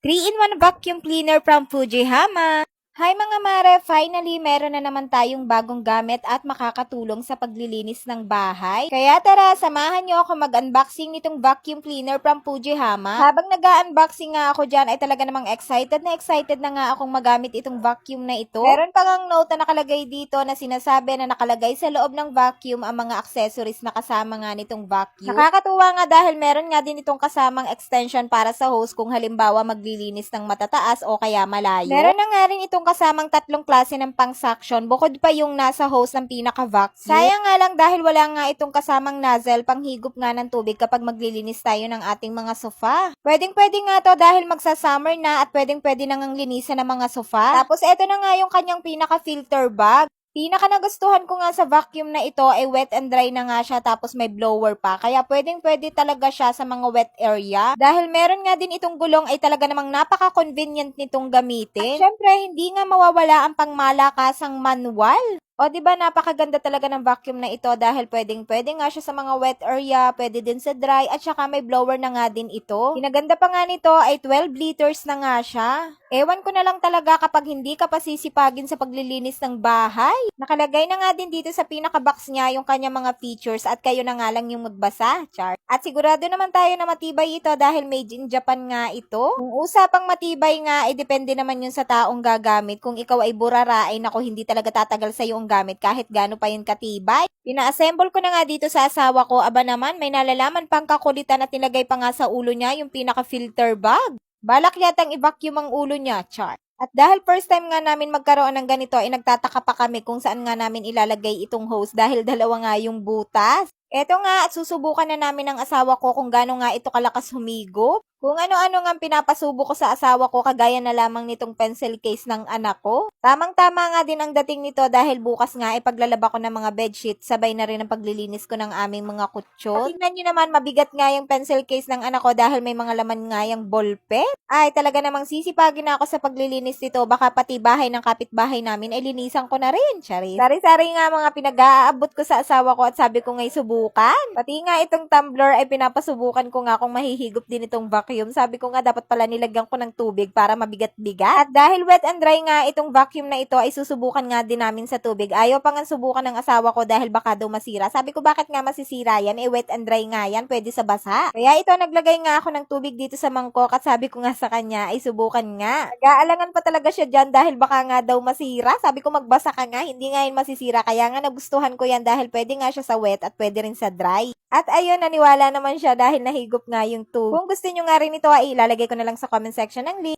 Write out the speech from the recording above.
3-in-1 vacuum cleaner from Fujihama. Hi mga mare! Finally, meron na naman tayong bagong gamit at makakatulong sa paglilinis ng bahay. Kaya tara, samahan nyo ako mag-unboxing nitong vacuum cleaner from Fujihama. Habang nag-unboxing nga ako dyan, ay talaga namang excited na nga akong magamit itong vacuum na ito. Meron pa ngang note na nakalagay dito na sinasabi na nakalagay sa loob ng vacuum ang mga accessories na kasama nga nitong vacuum. Nakakatuwa nga dahil meron nga din itong kasamang extension para sa hose kung halimbawa maglilinis ng matataas o kaya malayo. Meron na nga rin itong kasamang tatlong klase ng pang-suction bukod pa yung nasa hose ng pinaka-vacuum. Sayang nga lang dahil wala nga itong kasamang nozzle panghigop nga ng tubig kapag maglilinis tayo ng ating mga sofa. Pwedeng-pwede nga to dahil magsa-summer na at pwedeng-pwede na ngang linisan ng mga sofa. Tapos eto na nga yung kanyang pinaka-filter bag. Pinaka nagustuhan ko nga sa vacuum na ito ay wet and dry na nga siya tapos may blower pa. Kaya pwedeng-pwede talaga siya sa mga wet area. Dahil meron nga din itong gulong ay talaga namang napaka-convenient nitong gamitin. At syempre, hindi nga mawawala ang pangmalakasang manual. O, di ba napakaganda talaga ng vacuum na ito dahil pwedeng-pwede nga siya sa mga wet area, pwede din sa dry, at saka may blower na nga din ito. Pinaganda pa nga nito ay 12 liters na nga siya. Ewan ko na lang talaga kapag hindi ka pa sisipagin sa paglilinis ng bahay. Nakalagay na nga din dito sa pinaka-box niya yung kanya mga features at kayo na nga lang yung magbasa, char. At sigurado naman tayo na matibay ito dahil made in Japan nga ito. Kung usapang matibay nga, ay depende naman yun sa taong gagamit. Kung ikaw ay burara, ay nako, hindi talaga tatagal sa yung gamit kahit gaano pa yun katibay. Pina-assemble ko na nga dito sa asawa ko. Aba naman, may nalalaman pang kakulitan at nilagay pa nga sa ulo niya yung pinaka-filter bag. Balak yatang i-vacuum ang ulo niya, char. At dahil first time nga namin magkaroon ng ganito, ay nagtataka pa kami kung saan nga namin ilalagay itong hose dahil dalawa nga yung butas. Eto nga, at susubukan na namin ng asawa ko kung gaano nga ito kalakas humigop. Kung ano-ano nga pinapasubo ko sa asawa ko kagaya na lamang nitong pencil case ng anak ko. Tamang-tama nga din ang dating nito dahil bukas nga ay paglalaba ko ng mga bedsheet, sabay na rin ang paglilinis ko ng aming mga kutsyon. Tingnan nyo naman, mabigat nga yung pencil case ng anak ko dahil may mga laman nga yung ballpen. Ay, talaga namang sisipagin na ako sa paglilinis nito. Baka pati bahay ng kapitbahay namin ay linisan ko na rin, charis. Sari-sari nga mga pinag-aabot ko sa asawa ko at sabi ko ngay subukan. Pati nga itong tumbler ay pinapasubukan ko nga kung mahihigop din itong vacuum. Sabi ko nga dapat pala nilagyan ko ng tubig para mabigat-bigat. At dahil wet and dry nga itong vacuum na ito ay susubukan nga din namin sa tubig. Ayaw pa nga subukan ng asawa ko dahil baka daw masira. Sabi ko bakit nga masisira yan? Wet and dry nga yan. Pwede sa basa. Kaya ito naglagay nga ako ng tubig dito sa mangkok at sabi ko nga sa kanya ay subukan nga. Nag-aalangan pa talaga siya dyan dahil baka nga daw masira. Sabi ko magbasa ka nga. Hindi nga yun masisira. Kaya nga nagustuhan ko yan dahil pwede nga siya sa wet at pwede rin sa dry. At ayun, naniwala naman siya dahil nahigop nga yung tube. Kung gusto nyo nga rin ito, ay ilalagay ko na lang sa comment section ng link.